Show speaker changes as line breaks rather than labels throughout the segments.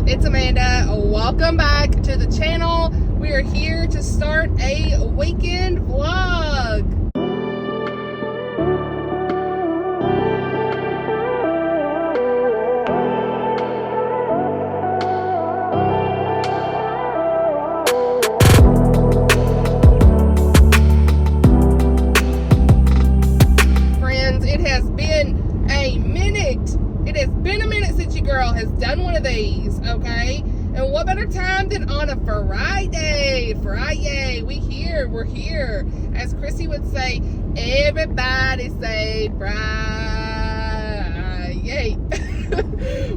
it's Amanda. Welcome back to the channel. We are here to start a weekend vlog. Friends, it has been a minute. It has been a minute since your girl has done one of these, okay? And what better time than on a Friday? Friday, we're here. As Chrissy would say, everybody say Friday.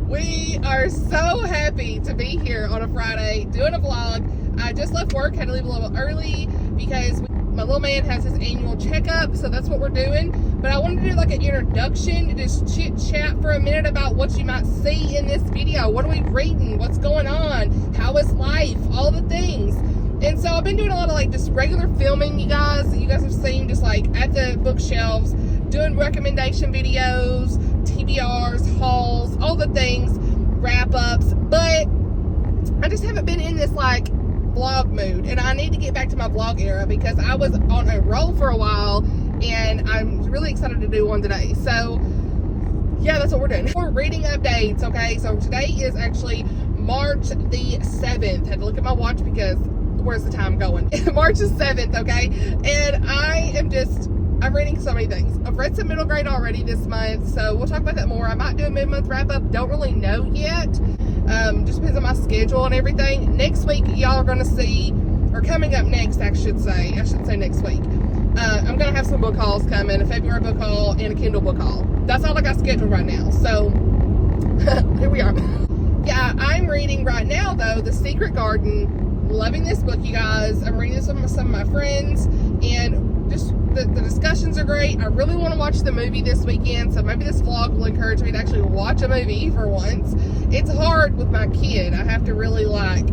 We are so happy to be here on a Friday doing a vlog. I just left work, had to leave a little early because my little man has his annual checkup, so that's what we're doing. But I wanted to do like an introduction to just chit chat for a minute about what you might see in this video. What are we reading? What's going on? How is life? All the things. And so I've been doing a lot of like just regular filming, you guys. You guys have seen just like at the bookshelves, doing recommendation videos, TBRs, hauls, all the things, wrap-ups. But I just haven't been in this like vlog mood, and I need to get back to my vlog era because I was on a roll for a while, and I'm really excited to do one today. So yeah, that's what we're doing. We're reading updates, okay? So today is actually March the 7th. Had to look at my watch because where's the time going? March the 7th, okay? And I'm reading so many things. I've read some middle grade already this month, so we'll talk about that more. I might do a mid-month wrap-up. Don't really know yet. Just depends on my schedule and everything. Next week, y'all are going to see, or coming up next, I should say next week. I'm going to have some book hauls coming, a February book haul and a Kindle book haul. That's all I got scheduled right now. So, here we are. Yeah, I'm reading right now, though, The Secret Garden. Loving this book, you guys. I'm reading this with some of my friends, and just the discussions are great. I really want to watch the movie this weekend, so maybe this vlog will encourage me to actually watch a movie for once. It's hard with my kid. I have to really like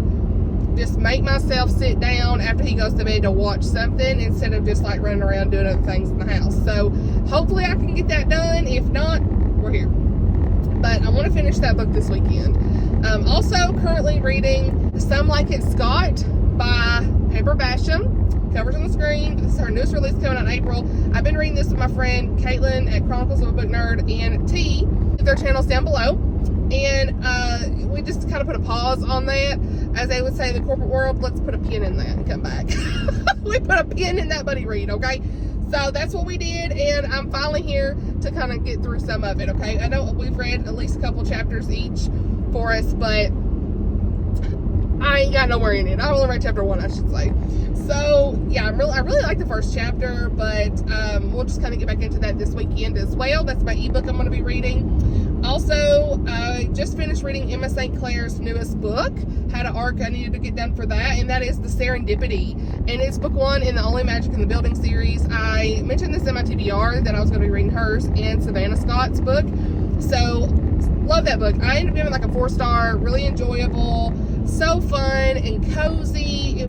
just make myself sit down after he goes to bed to watch something instead of just like running around doing other things in the house. So hopefully I can get that done. If not, we're here. But I want to finish that book this weekend. Also currently reading Some Like It Scott by Pepper Basham. Covers on the screen. This is her newest release coming out in April. I've been reading this with my friend Caitlin at Chronicles of a Book Nerd and T. Their channels down below. And we just kind of put a pause on that. As they would say in the corporate world, let's put a pin in that and come back. We put a pin in that buddy read, okay? So that's what we did, and I'm finally here to kind of get through some of it, okay? I know we've read at least a couple chapters each for us, but I ain't got nowhere in it. I only read chapter 1, I should say. So yeah, I really like the first chapter, but we'll just kind of get back into that this weekend as well. That's my ebook I'm going to be reading. Also, I just finished reading Emma St. Clair's newest book. Had an arc I needed to get done for that, and that is The Serendipity. And it's book 1 in the Only Magic in the Building series. I mentioned this in my TBR that I was going to be reading hers and Savannah Scott's book. So, love that book. I ended up giving like a 4-star, really enjoyable, so fun and cozy.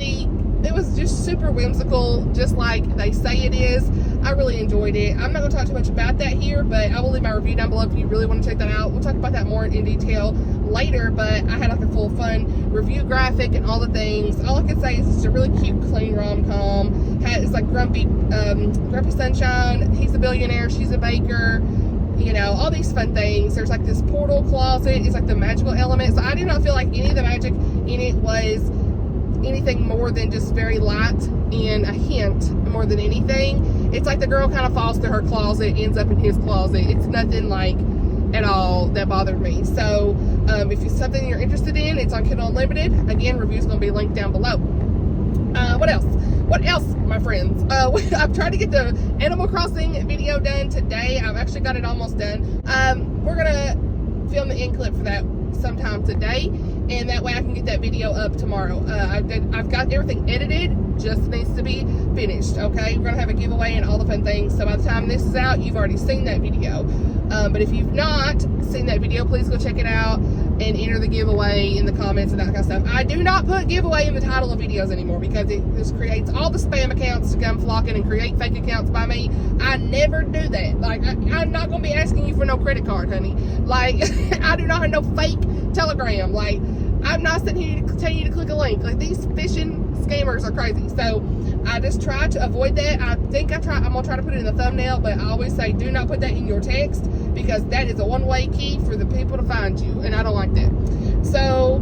It was just super whimsical, just like they say it is. I really enjoyed it. I'm not going to talk too much about that here, but I will leave my review down below if you really want to check that out. We'll talk about that more in detail later, but I had like a full fun review graphic and all the things. All I can say is it's a really cute, clean rom-com. It's like Grumpy Sunshine. He's a billionaire. She's a baker. You know, all these fun things. There's like this portal closet. It's like the magical element. So I do not feel like any of the magic in it was anything more than just very light and a hint more than anything. It's like the girl kind of falls through her closet, ends up in his closet. It's nothing like at all that bothered me. So if it's something you're interested in, it's on Kindle Unlimited. Again, review's going to be linked down below. What else, my friends? I've tried to get the Animal Crossing video done today. I've actually got it almost done. We're gonna film the end clip for that sometime today, and that way I can get that video up tomorrow. I've got everything edited, just needs to be finished, okay? We're gonna have a giveaway and all the fun things, so by the time this is out, you've already seen that video. But if you've not seen that video, please go check it out and enter the giveaway in the comments and that kind of stuff. I do not put giveaway in the title of videos anymore because it just creates all the spam accounts to come flocking and create fake accounts by me. I never do that. Like, I'm not going to be asking you for no credit card, honey. Like, I do not have no fake Telegram. Like, I'm not sitting here to tell you to click a link. Like, these phishing scammers are crazy. So I just try to avoid that. I'm gonna try to put it in the thumbnail, but I always say do not put that in your text, because that is a one-way key for the people to find you, and I don't like that. So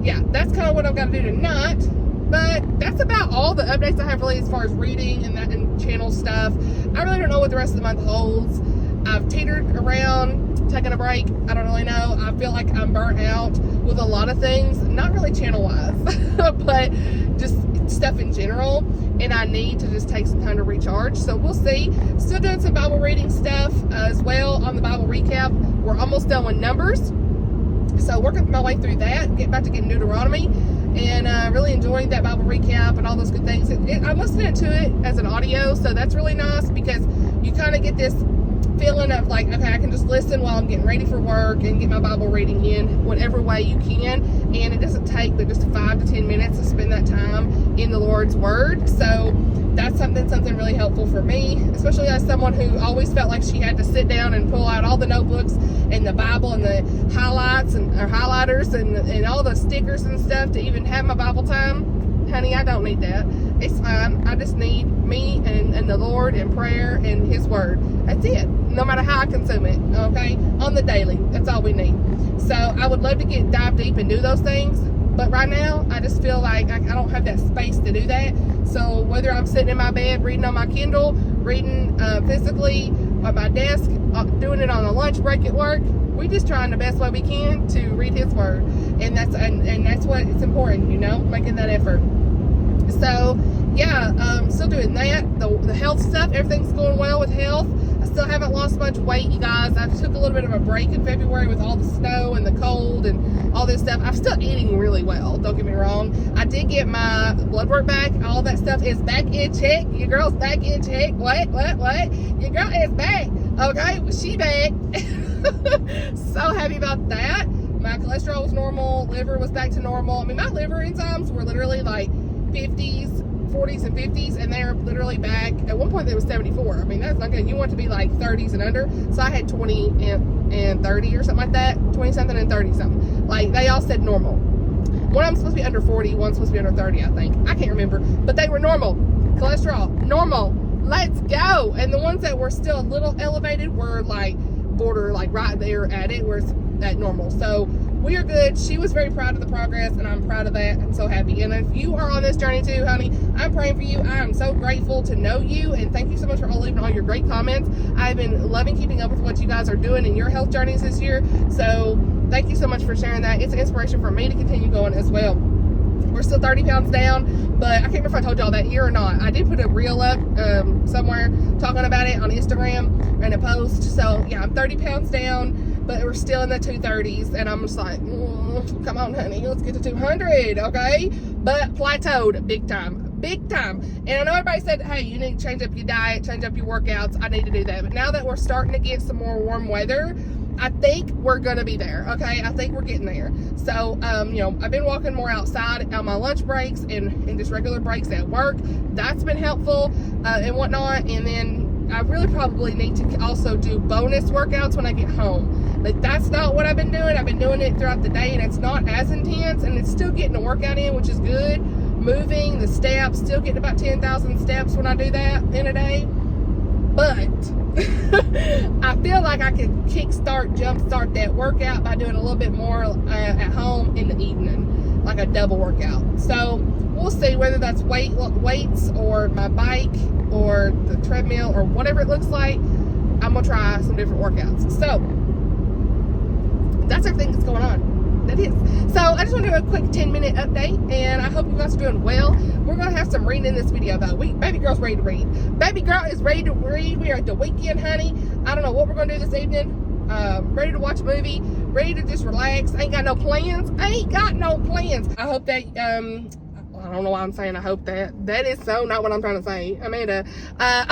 yeah, that's kind of what I've got to do tonight. But that's about all the updates I have really as far as reading and channel stuff. I really don't know what the rest of the month holds. I've teetered around, taking a break. I don't really know. I feel like I'm burnt out with a lot of things, not really channel-wise, but just stuff in general. And I need to just take some time to recharge. So we'll see. Still doing some Bible reading stuff as well on the Bible recap. We're almost done with Numbers. So working my way through that, about to get Deuteronomy, and really enjoying that Bible recap and all those good things. I'm listening to it as an audio, so that's really nice, because you kind of get this feeling of like, okay, I can just listen while I'm getting ready for work and get my Bible reading in whatever way you can, and it doesn't take but just 5 to 10 minutes to spend that time in the Lord's Word. So that's something really helpful for me, especially as someone who always felt like she had to sit down and pull out all the notebooks and the Bible and the highlights and or highlighters and all the stickers and stuff to even have my Bible time. Honey, I don't need that. It's fine. I just need me and the Lord and prayer and His Word. That's it. No matter how I consume it, okay? On the daily. That's all we need. So I would love to dive deep and do those things. But right now, I just feel like I don't have that space to do that. So whether I'm sitting in my bed reading on my Kindle, reading physically at my desk, doing it on a lunch break at work, we just trying the best way we can to read His Word. And that's what it's important, you know, making that effort. So yeah, still doing that. The health stuff, everything's going well with health. I still haven't lost much weight, you guys. I took a little bit of a break in February with all the snow and the cold and all this stuff. I'm still eating really well, don't get me wrong. I did get my blood work back. All that stuff is back in check. Your girl's back in check. What? Your girl is back. Okay, she back. So happy about that. My cholesterol was normal. Liver was back to normal. I mean, my liver enzymes were literally like 40s and 50s, and they're literally back. At one point they was 74. I mean, that's not good. You want to be like 30s and under. So I had 20 and 30 or something like that. 20 something and 30 something. Like, they all said normal. One of them supposed to be under 40, one's supposed to be under 30, I think. I can't remember, but they were normal. Cholesterol, normal. Let's go. And the ones that were still a little elevated were like border, like right there at it, where it's at normal. So we are good. She was very proud of the progress, and I'm proud of that. I'm so happy. And if you are on this journey too, honey, I'm praying for you. I am so grateful to know you, and thank you so much for leaving all your great comments. I've been loving keeping up with what you guys are doing in your health journeys this year. So thank you so much for sharing that. It's an inspiration for me to continue going as well. We're still 30 pounds down, but I can't remember if I told y'all that here or not. I did put a reel up somewhere talking about it on Instagram and a post. So yeah, I'm 30 pounds down, but we're still in the 230s, and I'm just like, come on, honey, let's get to 200, okay? But plateaued big time. And I know everybody said, hey, you need to change up your diet, change up your workouts. I need to do that. But now that we're starting to get some more warm weather, I think we're going to be there, okay? I think we're getting there. So, you know, I've been walking more outside on my lunch breaks and just regular breaks at work. That's been helpful and whatnot. And then I really probably need to also do bonus workouts when I get home. Like, that's not what I've been doing. I've been doing it throughout the day, and it's not as intense, and it's still getting a workout in, which is good. Moving, the steps, still getting about 10,000 steps when I do that in a day. But I feel like I can jumpstart that workout by doing a little bit more at home in the evening, like a double workout. So we'll see whether that's weights or my bike or the treadmill or whatever it looks like. I'm going to try some different workouts. So that's everything that's going on. That is. So I just want to do a quick 10-minute update, and I hope you guys are doing well. We're going to have some reading in this video, though. Baby girl's ready to read. Baby girl is ready to read. We are at the weekend, honey. I don't know what we're going to do this evening. Ready to watch a movie. Ready to just relax. Ain't got no plans. I hope that, I don't know why I'm saying I hope that. That is so not what I'm trying to say. Amanda, I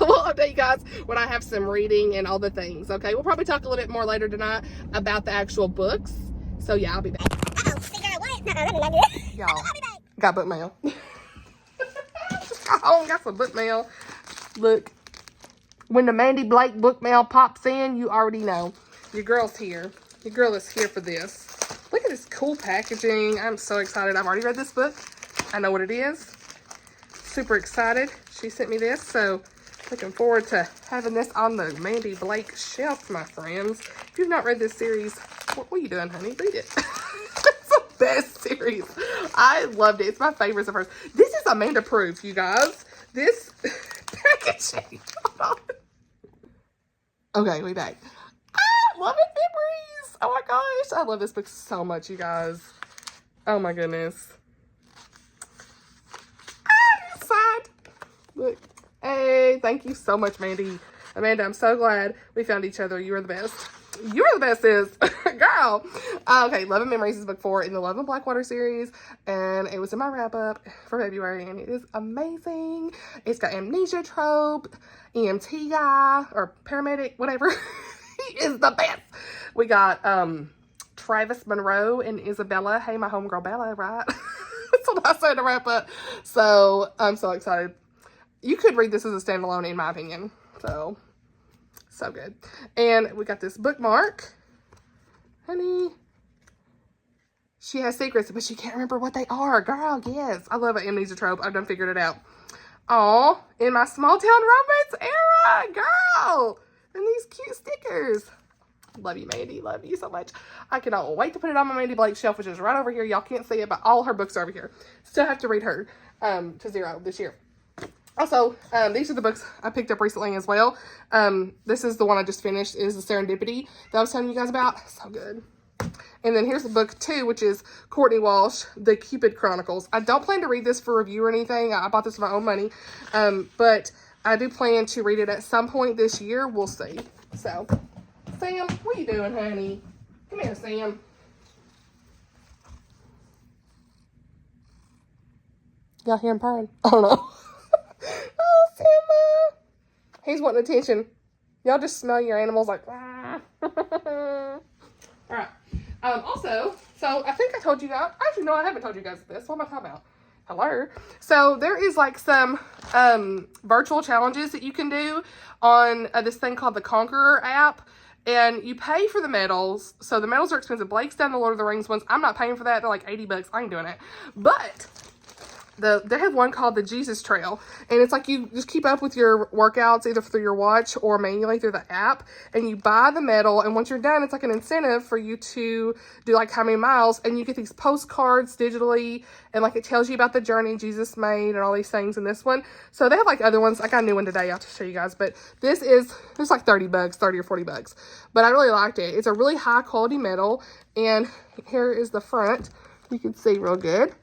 will update you guys when I have some reading and all the things, okay? We'll probably talk a little bit more later tonight about the actual books. So yeah, I'll be back. Y'all, got book mail. Got some book mail. Look, when the Mandi Blake book mail pops in, you already know. Your girl's here. Your girl is here for this. Look at this cool packaging. I'm so excited. I've already read this book. I know what it is. Super excited. She sent me this, so looking forward to having this on the Mandi Blake shelf, my friends. If you've not read this series, what are you doing, honey? Read it. It's the best series. I loved it. It's my favorite of hers. This is Amanda proof, you guys. This packaging. Hold on. Okay, we back. Love it, memories. Oh my gosh. I love this book so much, you guys. Oh my goodness. It's sad. Look. Hey, thank you so much, Mandi. Amanda, I'm so glad we found each other. You are the best. You are the best, sis. Girl. Okay, Love and Memories is book 4 in the Love and Blackwater series. And it was in my wrap-up for February. And it is amazing. It's got amnesia trope, EMT guy, or paramedic, whatever. He is the best. We got Travis Monroe and Isabella. Hey, my homegirl Bella, right? That's what I said to wrap up. So, I'm so excited. You could read this as a standalone, in my opinion. So good. And we got this bookmark. Honey. She has secrets, but she can't remember what they are. Girl, yes. I love an amnesia trope. I've done figured it out. Aw, in my small town romance era. Girl. And these cute stickers. Love you, Mandi. Love you so much. I cannot wait to put it on my Mandi Blake shelf, which is right over here. Y'all can't see it, but all her books are over here. Still have to read her to 0 this year. Also, these are the books I picked up recently as well. This is the one I just finished. It is the Serendipity that I was telling you guys about. So good. And then here's the book 2, which is Courtney Walsh, The Cupid Chronicles. I don't plan to read this for review or anything. I bought this with my own money. But I do plan to read it at some point this year. We'll see. So, Sam, what are you doing, honey? Come here, Sam. Y'all hear him purring? I don't know. Oh, Simba. He's wanting attention. Y'all just smell your animals like, ah. Alright. Also, so I think I told you guys, actually, no, I haven't told you guys this. What am I talking about? Hello. So there is like some virtual challenges that you can do on this thing called the Conqueror app. And you pay for the medals. So the medals are expensive. Blake's done the Lord of the Rings ones. I'm not paying for that. They're like $80. I ain't doing it. But they have one called the Jesus Trail, and it's like you just keep up with your workouts either through your watch or manually through the app, and you buy the medal, and once you're done, it's like an incentive for you to do like how many miles, and you get these postcards digitally, and like it tells you about the journey Jesus made and all these things in this one. So they have like other ones. I got a new one today. I'll have to show you guys, but this is, there's like $30 or $40, but I really liked it. It's a really high quality medal, and here is the front. You can see real good.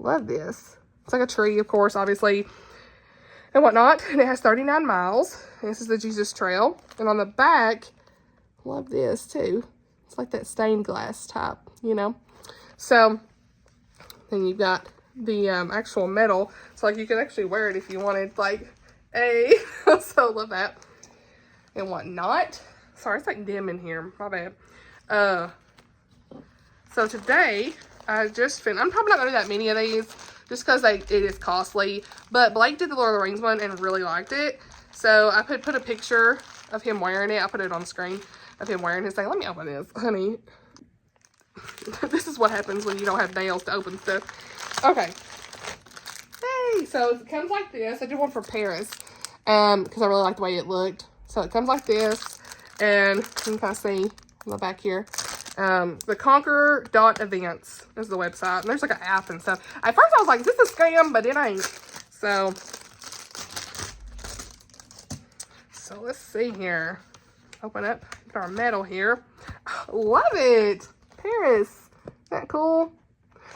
Love this. It's like a tree, of course, obviously, and whatnot. And it has 39 miles. And this is the Jesus Trail. And on the back, love this too. It's like that stained glass type, you know. So then you've got the actual medal. So like you could actually wear it if you wanted, like, so love that. And whatnot. Sorry, it's like dim in here. My bad. So today, I'm probably not going to do that many of these just because it is costly. But Blake did the Lord of the Rings one and really liked it. So I put a picture of him wearing it. I put it on the screen of him wearing his thing. Let me open this, honey. This is what happens when you don't have nails to open stuff. Okay. Hey, so it comes like this. I did one for Paris because I really like the way it looked. So it comes like this. And you can kind of see on the back here. The Conqueror.events is the website. And there's like an app and stuff. At first I was like, is this a scam? But it ain't. So let's see here. Open up our medal here. Love it. Paris. Isn't that cool?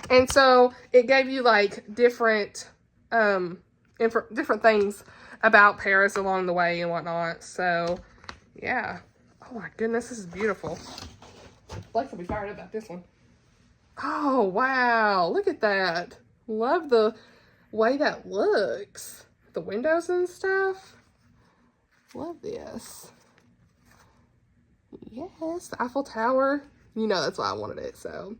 And so it gave you like different things about Paris along the way and whatnot. So yeah. Oh my goodness, this is beautiful. Blake will be fired up about this one. Oh, wow. Look at that. Love the way that looks. The windows and stuff. Love this. Yes, the Eiffel Tower. You know that's why I wanted it. So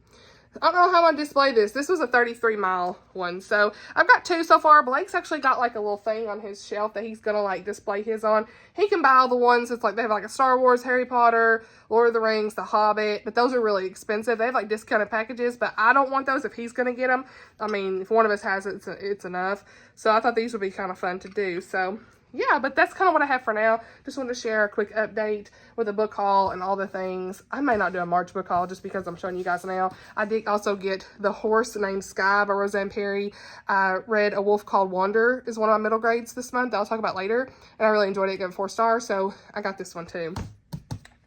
I don't know how I'm going to display this. This was a 33-mile one. So I've got 2 so far. Blake's actually got like a little thing on his shelf that he's going to like display his on. He can buy all the ones. It's like they have like a Star Wars, Harry Potter, Lord of the Rings, The Hobbit. But those are really expensive. They have like discounted packages. But I don't want those if he's going to get them. I mean, if one of us has it, it's enough. So I thought these would be kind of fun to do. So yeah, but that's kind of what I have for now. Just wanted to share a quick update with a book haul and all the things. I may not do a March book haul just because I'm showing you guys now. I did also get The Horse Named Sky by Roseanne Perry. I read A Wolf Called Wander is one of my middle grades this month that I'll talk about later. And I really enjoyed it, gave it 4 stars. So I got this one too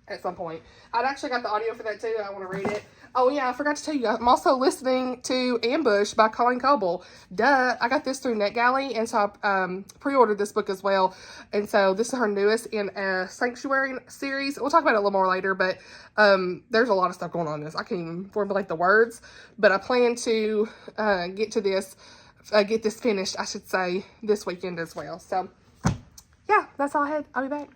at some point. I'd actually got the audio for that too. I want to read it. Oh yeah, I forgot to tell you, I'm also listening to Ambush by Colleen Coble. Duh, I got this through NetGalley, and so I pre-ordered this book as well. And so this is her newest in a Sanctuary series. We'll talk about it a little more later, but there's a lot of stuff going on in this. I can't even formulate the words, but I plan to get this finished, I should say, this weekend as well. So yeah, that's all I had. I'll be back.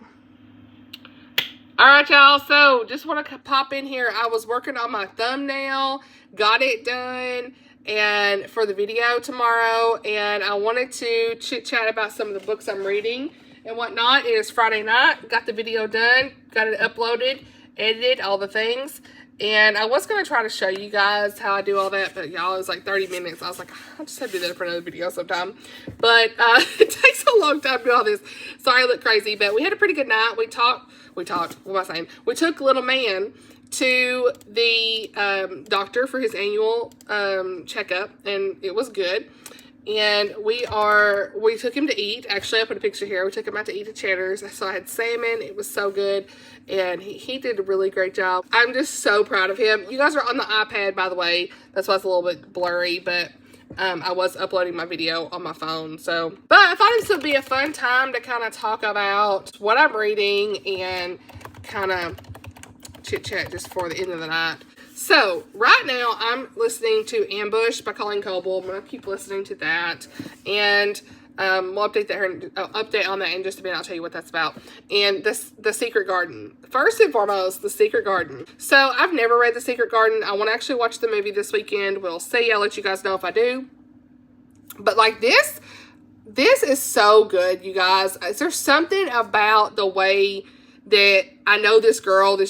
All right, y'all, so just want to pop in here. I was working on my thumbnail, got it done, and for the video tomorrow, and I wanted to chit-chat about some of the books I'm reading and whatnot. It is Friday night, got the video done, got it uploaded, edited, all the things, and I was going to try to show you guys how I do all that, but y'all, it was like 30 minutes. I was like, I'll just have to do that for another video sometime, but it takes a long time to do all this. Sorry I look crazy, but we had a pretty good night. We talked, what am I saying? We took little man to the doctor for his annual checkup, and it was good. And we took him to eat. Actually, I put a picture here. We took him out to eat at Cheddar's. So I had salmon. It was so good. And he did a really great job. I'm just so proud of him. You guys are on the iPad, by the way. That's why it's a little bit blurry, but I was uploading my video on my phone. So, but I thought this would be a fun time to kind of talk about what I'm reading and kind of chit-chat just for the end of the night. So, right now, I'm listening to Ambush by Colleen Coble. I'm going to keep listening to that. And we'll update on that in just a minute. I'll tell you what that's about. And The Secret Garden. First and foremost, The Secret Garden. So, I've never read The Secret Garden. I want to actually watch the movie this weekend. We'll see. I'll let you guys know if I do. But, like, this is so good, you guys. There's something about the way that I know this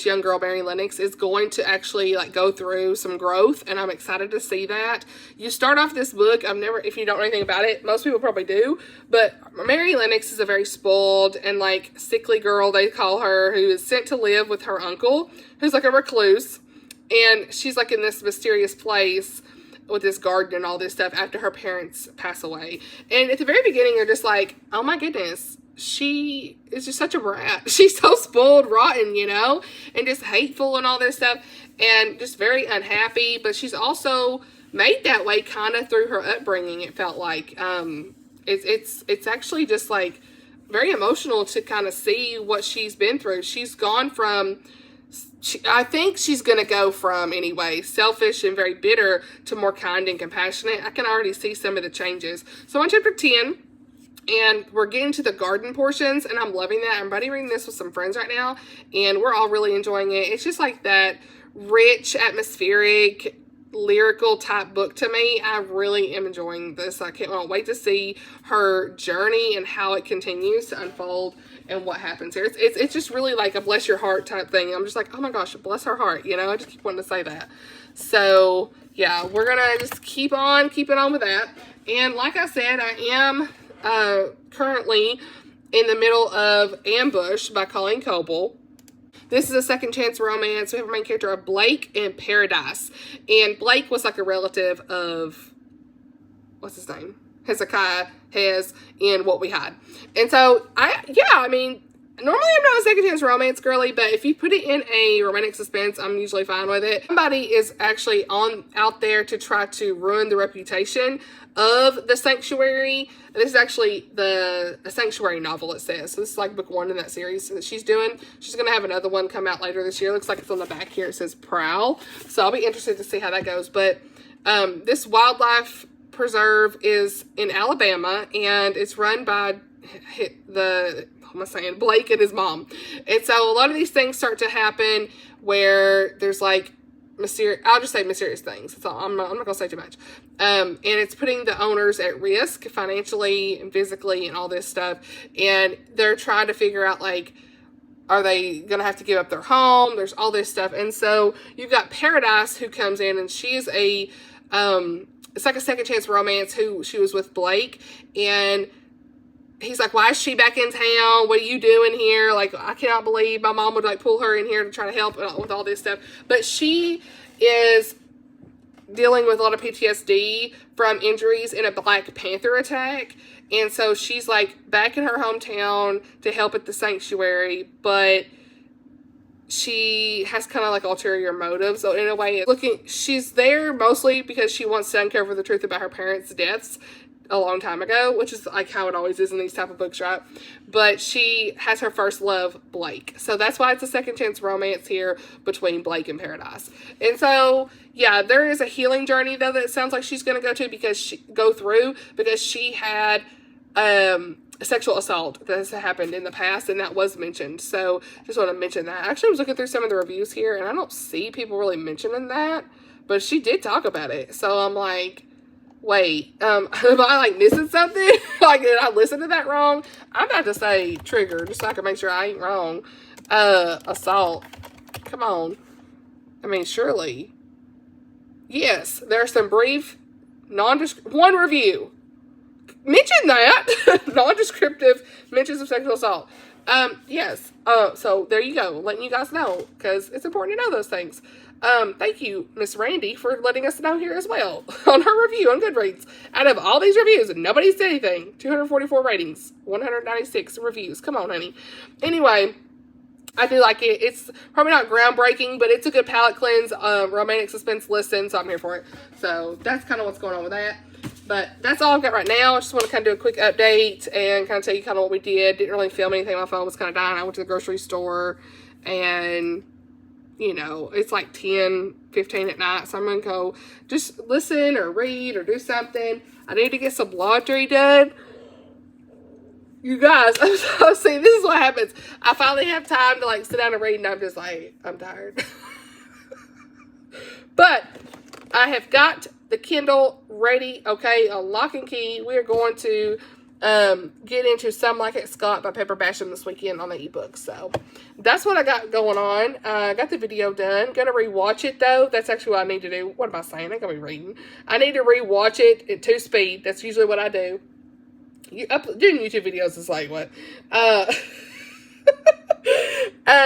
young girl, Mary Lennox, is going to actually like go through some growth, and I'm excited to see that. You start off this book, if you don't know anything about it, most people probably do, but Mary Lennox is a very spoiled and like sickly girl, they call her, who is sent to live with her uncle, who's like a recluse, and she's like in this mysterious place with this garden and all this stuff after her parents pass away. And at the very beginning, you're just like, oh my goodness, she is just such a brat. She's so spoiled rotten, you know, and just hateful and all this stuff, and just very unhappy. But she's also made that way kind of through her upbringing. It felt like it's actually just like very emotional to kind of see what she's been through. She's gone from, I think she's going to go from, anyway, selfish and very bitter to more kind and compassionate. I can already see some of the changes. So on chapter 10, and we're getting to the garden portions, and I'm loving that. I'm buddy reading this with some friends right now, and we're all really enjoying it. It's just like that rich, atmospheric, lyrical type book to me. I really am enjoying this. I can't wait to see her journey and how it continues to unfold and what happens here. It's just really like a bless your heart type thing. I'm just like, oh my gosh, bless her heart. You know, I just keep wanting to say that. So yeah, we're gonna just keep on keeping on with that. And like I said, I am currently in the middle of Ambush by Colleen Coble. This is a second chance romance. We have a main character of Blake and Paradise. And Blake was like a relative of, what's his name? Hezekiah, Hez, in What We Had. And so, I mean, normally I'm not a second chance romance girly, but if you put it in a romantic suspense, I'm usually fine with it. Somebody is actually out there to try to ruin the reputation of the Sanctuary. This is actually a Sanctuary novel, it says. So this is like book 1 in that series that she's doing. She's going to have another one come out later this year. Looks like it's on the back here. It says Prowl. So I'll be interested to see how that goes. But this wildlife preserve is in Alabama, and it's run by Blake and his mom. And so a lot of these things start to happen where there's like mysterious, I'll just say mysterious things. That's all. I'm not going to say too much. And it's putting the owners at risk financially and physically and all this stuff. And they're trying to figure out, like, are they going to have to give up their home? There's all this stuff. And so you've got Paradise who comes in, and she's a, it's like a second chance romance who she was with Blake. And he's like, why is she back in town? What are you doing here? Like, I cannot believe my mom would, like, pull her in here to try to help with all this stuff. But she is dealing with a lot of PTSD from injuries in a Black Panther attack. And so she's, like, back in her hometown to help at the sanctuary, but she has kind of, like, ulterior motives. So in a way, she's there mostly because she wants to uncover the truth about her parents' deaths a long time ago, which is, like, how it always is in these type of books, right? But she has her first love, Blake. So that's why it's a second chance romance here between Blake and Paradise. And so, yeah, there is a healing journey, though, that it sounds like she's going to go through because she had sexual assault that has happened in the past, and that was mentioned. So just want to mention that. Actually, I was looking through some of the reviews here, and I don't see people really mentioning that, but she did talk about it. So I'm like, wait, am I, like, missing something? Like, did I listen to that wrong? I'm about to say trigger, just so I can make sure I ain't wrong. Assault. Come on. I mean, surely. Yes, there's some brief, one review. Mention that. Non-descriptive mentions of sexual assault. Yes. So there you go. Letting you guys know, because it's important to know those things. Thank you, Miss Randy, for letting us know here as well on her review on Goodreads. Out of all these reviews, nobody said anything. 244 ratings, 196 reviews. Come on, honey. Anyway, I do like it. It's probably not groundbreaking, but it's a good palate cleanse, romantic suspense listen, so I'm here for it. So that's kind of what's going on with that. But that's all I've got right now. I just want to kind of do a quick update and kind of tell you kind of what we did. Didn't really film anything. My phone was kind of dying. I went to the grocery store, and, you know, it's like 10, 15 at night. So I'm going to go just listen or read or do something. I need to get some laundry done. You guys, see, this is what happens. I finally have time to, like, sit down and read, and I'm just like, I'm tired. But I have got the Kindle ready, okay, a lock and key. We are going to get into Some Like It Scott by Pepper Basham this weekend on the ebook. So that's what I got going on. I got the video done. Gonna rewatch it, though. That's actually what I need to do. What am I saying? I'm gonna be reading. I need to rewatch it at 2 speed. That's usually what I do. Doing YouTube videos is like what?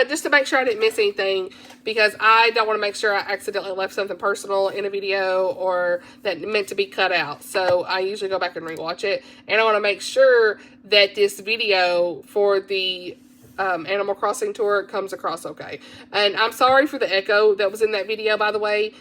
Just to make sure I didn't miss anything, because I don't want to make sure I accidentally left something personal in a video or that meant to be cut out. So I usually go back and rewatch it, and I want to make sure that this video for the Animal Crossing tour comes across okay. And I'm sorry for the echo that was in that video, by the way.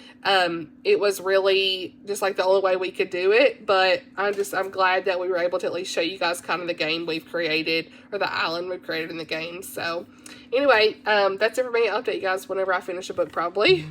It was really just like the only way we could do it, but I'm glad that we were able to at least show you guys kind of the game we've created, or the island we've created in the game. So anyway, that's it for me. I'll update you guys whenever I finish a book, probably.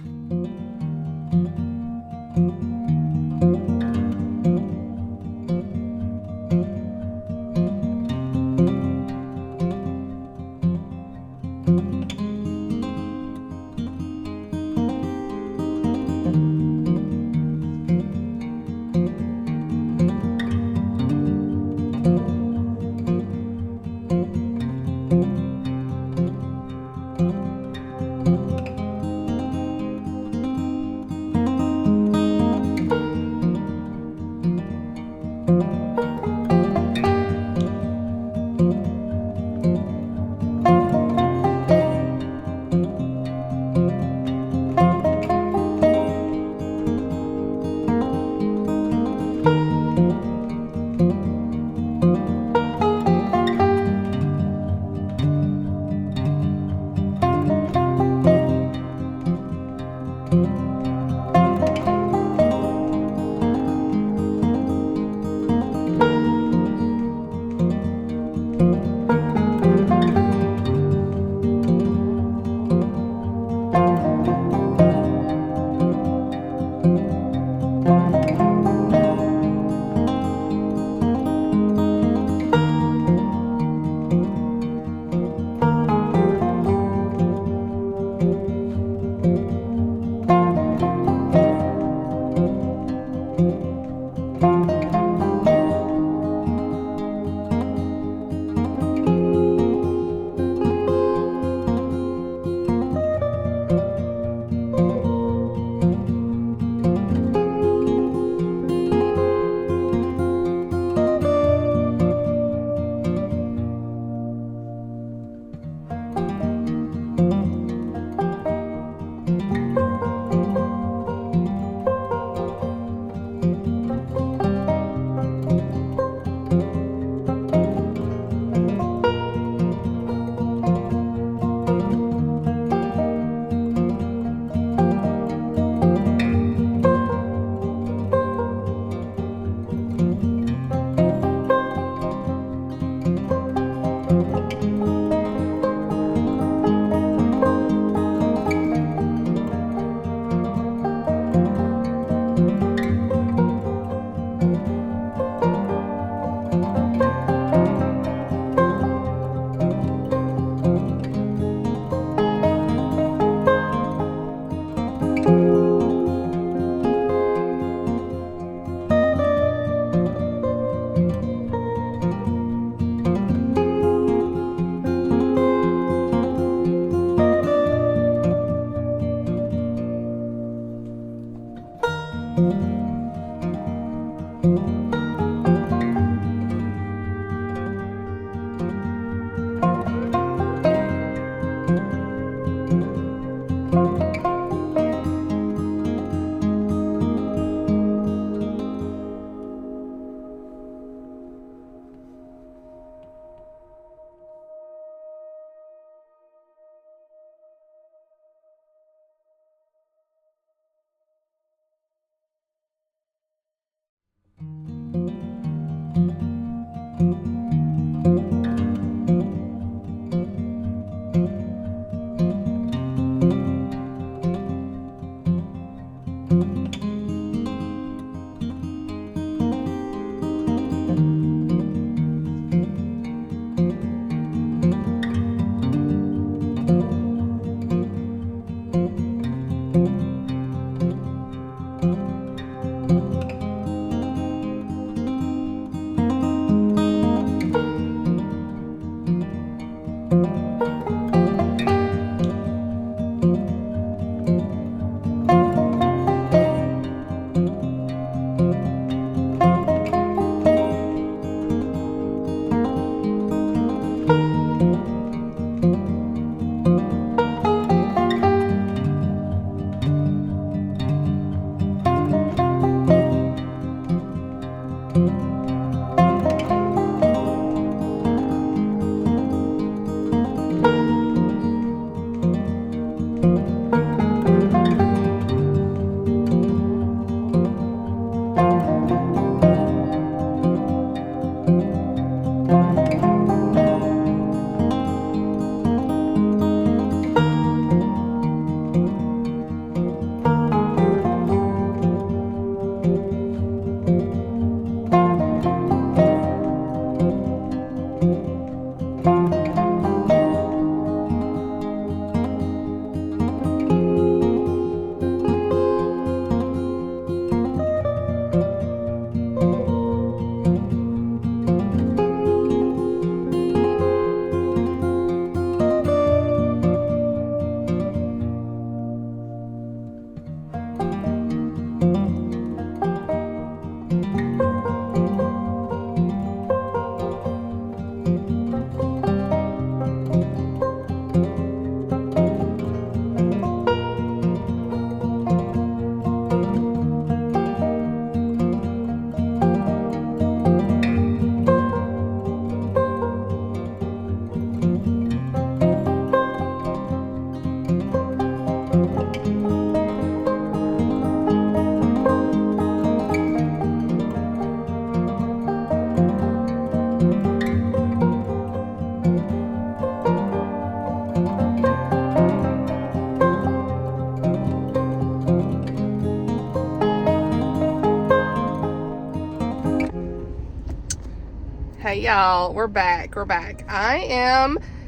Hey y'all, we're back.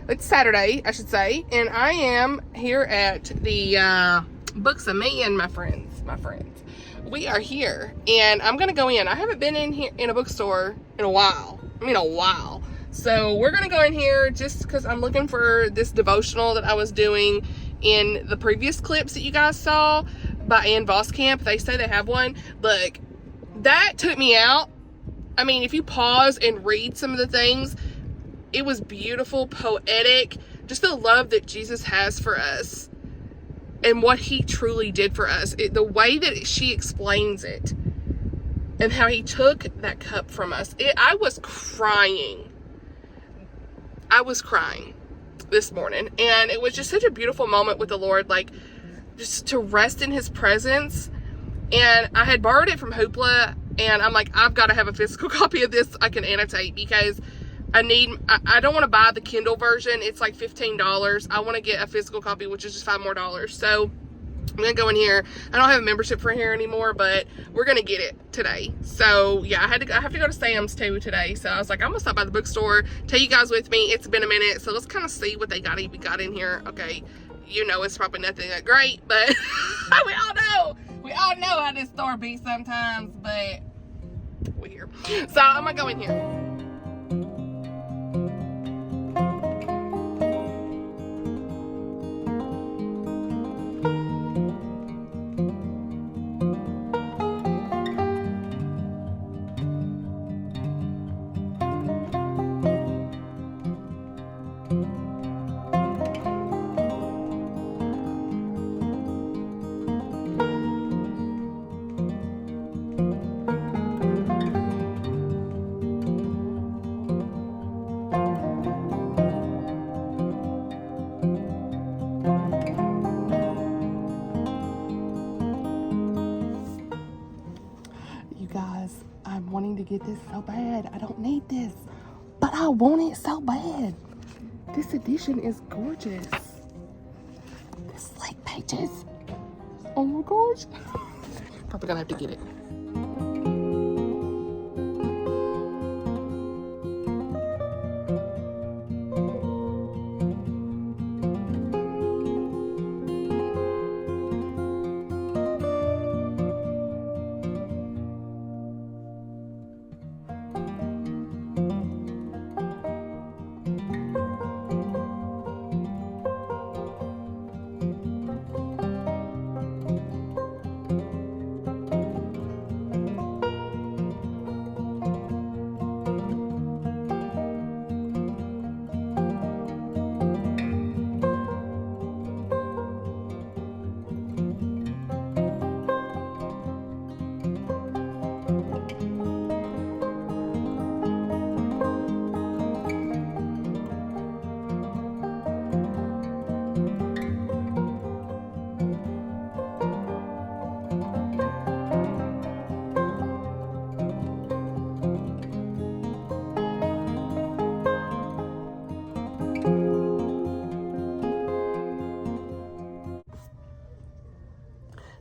It's Saturday, I should say, and I am here at the Books of Me and my friends. We are here, and I'm gonna go in. I haven't been in here in a bookstore in a while. So we're gonna go in here just because I'm looking for this devotional that I was doing in the previous clips that you guys saw by Voskamp. They say they have one. Look, that took me out. I mean, if you pause and read some of the things, it was beautiful, poetic, just the love that Jesus has for us and what he truly did for us. The way that she explains it and how he took that cup from us. I was crying this morning, and it was just such a beautiful moment with the Lord, like just to rest in his presence. And I had borrowed it from Hoopla, and I'm like, I've got to have a physical copy of this I can annotate, because I don't want to buy the Kindle version. It's like $15. I want to get a physical copy, which is just $5 more. So I'm gonna go in here. I don't have a membership for here anymore, but we're gonna get it today. So yeah, I have to go to Sam's too today. So I was like, I'm gonna stop by the bookstore, take you guys with me. It's been a minute, so let's kind of see what they got in here. Okay, you know it's probably nothing that great, but we all know how this store be sometimes, but we're here. So I'm gonna go in here. I'm wanting to get this so bad. I don't need this, but I want it so bad. This edition is gorgeous. The slate pages. Oh my gosh. Probably gonna have to get it.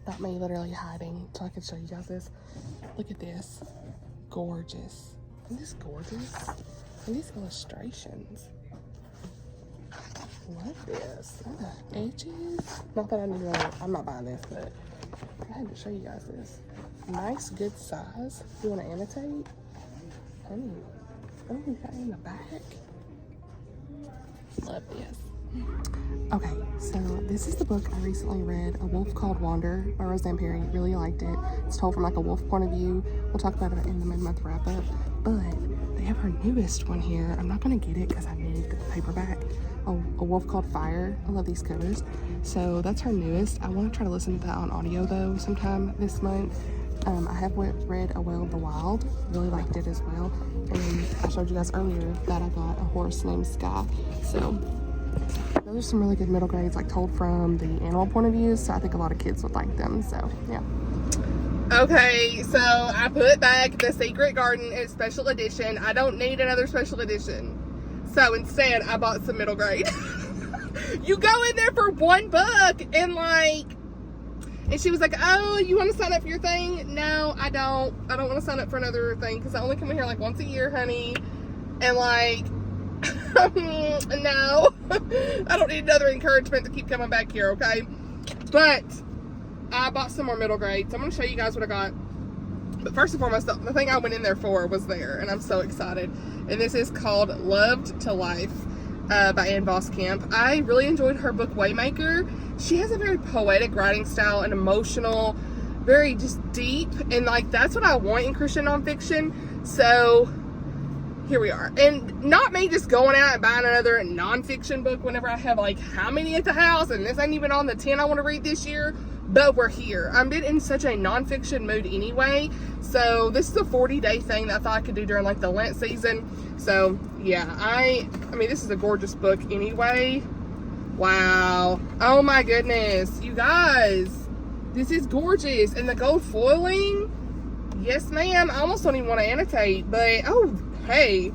Not me literally hiding, so I can show you guys this. Look at this. Gorgeous. Isn't this gorgeous? And these illustrations. Love this. Oh, the edges. Not that I need to, I'm not buying this, but I had to show you guys this. Nice, good size. You want to annotate? Oh, we got it in the back. Love this. Okay, so this is the book I recently read, A Wolf Called Wander by Roseanne Perry. Really liked it. It's told from like a wolf point of view. We'll talk about it in the mid-month wrap-up, but they have her newest one here. I'm not going to get it because I need the paperback. A Wolf Called Fire. I love these covers. So that's her newest. I want to try to listen to that on audio though sometime this month. I have read A Well of the Wild. Really liked it as well. And I showed you guys earlier that I got a horse named Sky. So those are some really good middle grades, like told from the animal point of view, so I think a lot of kids would like them. So yeah. Okay, so I put back The Secret Garden in special edition. I don't need another special edition, so instead I bought some middle grade. You go in there for one book and like, and she was like, oh, you want to sign up for your thing? No, I don't want to sign up for another thing because I only come in here like once a year, honey. And like, no, I don't need another encouragement to keep coming back here, okay? But I bought some more middle grades. So I'm going to show you guys what I got. But first and foremost, the thing I went in there for was there, and I'm so excited. And this is called Loved to Life by Voskamp. I really enjoyed her book Waymaker. She has a very poetic writing style and emotional, very just deep, and like that's what I want in Christian nonfiction. So here we are. And not me just going out and buying another nonfiction book whenever I have like how many at the house, and this ain't even on the 10 I want to read this year, but we're here. I'm in such a nonfiction mood anyway, so this is a 40-day thing that I thought I could do during like the Lent season. So yeah, I mean this is a gorgeous book anyway. Wow, oh my goodness, you guys, this is gorgeous. And the gold foiling, yes ma'am. I almost don't even want to annotate, but oh hey,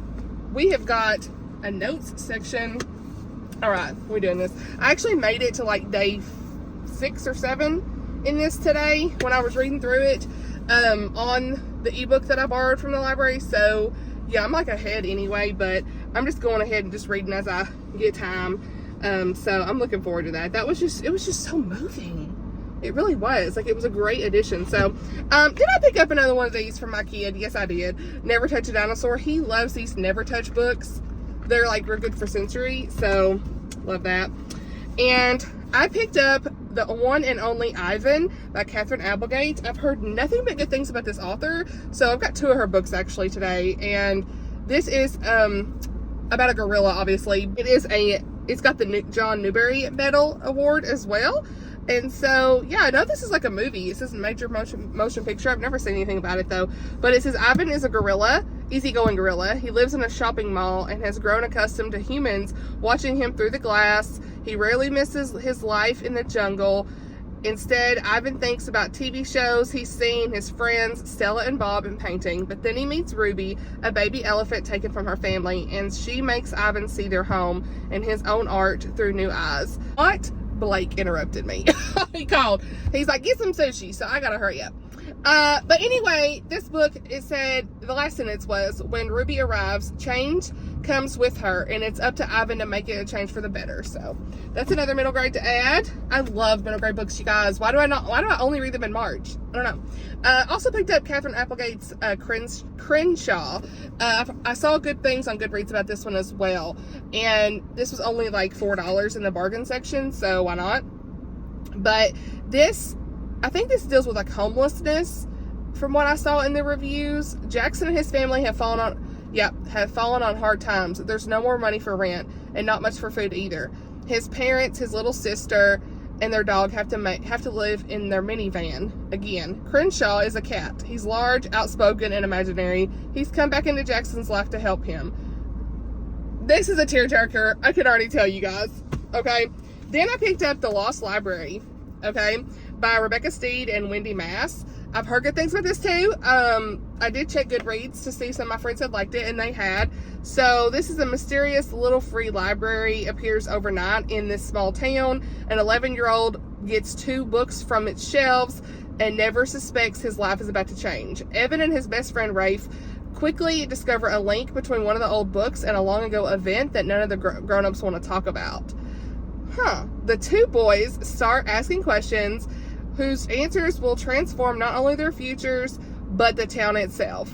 we have got a notes section. All right, we're doing this. I actually made it to like day 6 or 7 in this today when I was reading through it on the ebook that I borrowed from the library. So yeah, I'm like ahead anyway, but I'm just going ahead and just reading as I get time. So I'm looking forward to that. It was just so moving. It really was. Like, it was a great addition. So, did I pick up another one of these from my kid? Yes, I did. Never Touch a Dinosaur. He loves these Never Touch books. They're like, real good for sensory. So, love that. And I picked up the one and only Ivan by Catherine Applegate. I've heard nothing but good things about this author. So, I've got 2 of her books actually today. And this is about a gorilla, obviously. It's got the John Newbery Medal Award as well. And so, yeah, I know this is like a movie. It says major motion picture. I've never seen anything about it, though. But it says Ivan is a gorilla, easygoing gorilla. He lives in a shopping mall and has grown accustomed to humans watching him through the glass. He rarely misses his life in the jungle. Instead, Ivan thinks about TV shows he's seen, his friends, Stella and Bob, and painting. But then he meets Ruby, a baby elephant taken from her family, and she makes Ivan see their home and his own art through new eyes. What? Blake interrupted me. He called. He's like, get some sushi, so I gotta hurry up. But anyway, this book, it said, the last sentence was, when Ruby arrives, change comes with her, and it's up to Ivan to make it a change for the better. So that's another middle grade to add. I love middle grade books, you guys. Why do I only read them in March? I don't know. Also picked up Catherine Applegate's Crenshaw. I saw good things on Goodreads about this one as well, and this was only like $4 in the bargain section, so why not? But I think this deals with like homelessness from what I saw in the reviews. Jackson and his family have fallen on hard times. There's no more money for rent and not much for food either. His parents, his little sister, and their dog have to live in their minivan again. Crenshaw is a cat. He's large, outspoken, and imaginary. He's come back into Jackson's life to help him. This is a tearjerker. I can already tell you guys. Okay. Then I picked up The Lost Library. Okay, by Rebecca Steed and Wendy Mass. I've heard good things about this too. I did check Goodreads to see some of my friends had liked it, and they had. So this is a mysterious little free library, appears overnight in this small town. An 11-year-old gets 2 books from its shelves and never suspects his life is about to change. Evan and his best friend Rafe quickly discover a link between one of the old books and a long ago event that none of the grown-ups want to talk about. The 2 boys start asking questions whose answers will transform not only their futures, but the town itself.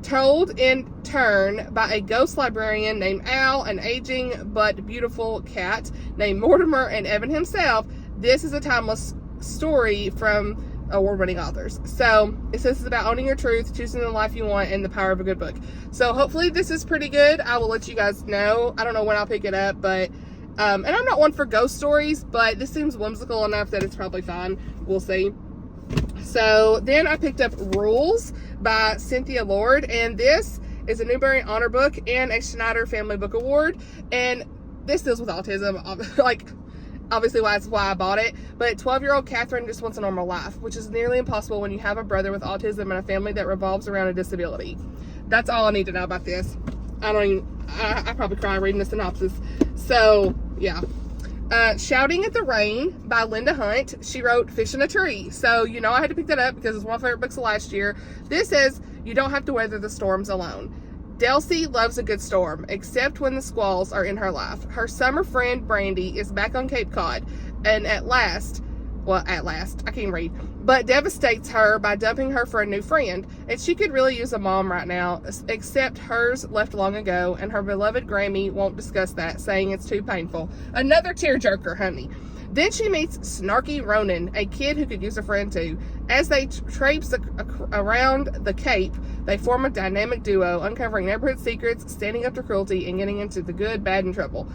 Told in turn by a ghost librarian named Al, an aging but beautiful cat named Mortimer, and Evan himself, this is a timeless story from award-winning authors. So it says it's about owning your truth, choosing the life you want, and the power of a good book. So hopefully this is pretty good. I will let you guys know. I don't know when I'll pick it up, but and I'm not one for ghost stories, but this seems whimsical enough that it's probably fine. We'll see. So then I picked up Rules by Cynthia Lord, and this is a Newbery Honor Book and a Schneider Family Book Award, and this deals with autism, like obviously that's why I bought it. But 12-year-old Catherine just wants a normal life, which is nearly impossible when you have a brother with autism and a family that revolves around a disability. That's all I need to know about this. I probably cry reading the synopsis. So yeah. Shouting at the Rain by Linda Hunt. She wrote Fish in a Tree. So, you know, I had to pick that up because it's one of my favorite books of last year. This says, you don't have to weather the storms alone. Delcy loves a good storm, except when the squalls are in her life. Her summer friend, Brandy, is back on Cape Cod, and at last, I can't read, but devastates her by dumping her for a new friend. And she could really use a mom right now, except hers left long ago, and her beloved Grammy won't discuss that, saying it's too painful. Another tearjerker, honey. Then she meets Snarky Ronan, a kid who could use a friend too. As they traipse around the Cape, they form a dynamic duo, uncovering neighborhood secrets, standing up to cruelty, and getting into the good, bad, and trouble.